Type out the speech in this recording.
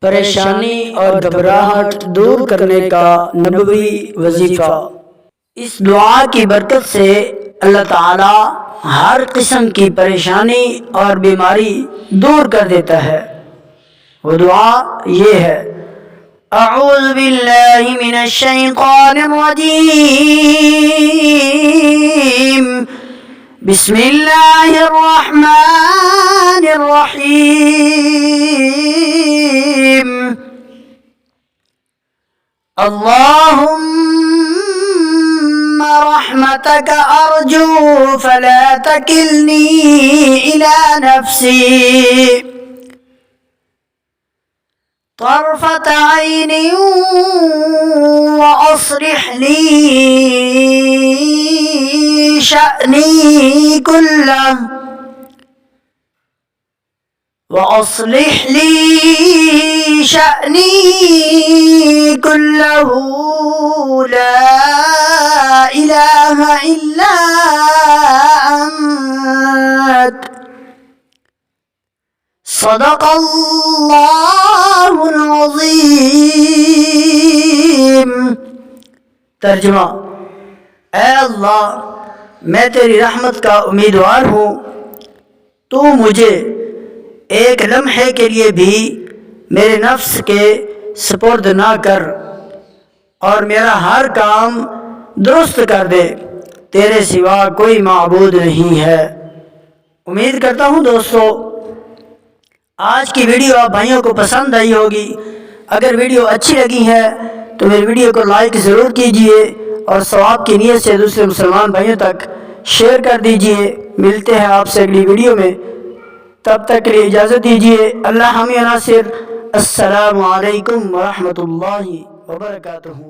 परेशानी और घबराहट दूर करने का नबवी वजीफ़ा। इस दुआ की बरकत से अल्लाह ताला हर किस्म की परेशानी और बीमारी दूर कर देता है। वो दुआ ये है, अऊज़ु बिल्लाहि मिनश शैतानिर रजीम, बिस्मिल्लाहिर रहमानिर रहीम, अल्लाहुम्मा रहमतक अर्जू फला तकिलनी इला नफ्सी तर्फत ऐनी व अस्लिह ली शअनी कुल्लह ला इलाहा इल्ला अंत, सदक़ल्लाहुल अज़ीम। तर्जुमा, ऐ अल्लाह, मैं तेरी रहमत का उम्मीदवार हूँ। तू मुझे एक लम्हे के लिए भी मेरे नफ्स के सुपुर्द ना कर और मेरा हर काम दुरुस्त कर दे। तेरे सिवा कोई माबूद नहीं है। उम्मीद करता हूँ दोस्तों आज की वीडियो आप भाइयों को पसंद आई होगी। अगर वीडियो अच्छी लगी है तो मेरी वीडियो को लाइक ज़रूर कीजिए और सवाब की नीयत से दूसरे मुसलमान भाइयों तक शेयर कर दीजिए। मिलते हैं आपसे अगली वीडियो में, तब तक के लिए इजाज़त दीजिए। अल्लाह हामी नासिर। अस्सलामु अलैकुम व रहमतुल्लाहि व बरकातुहू।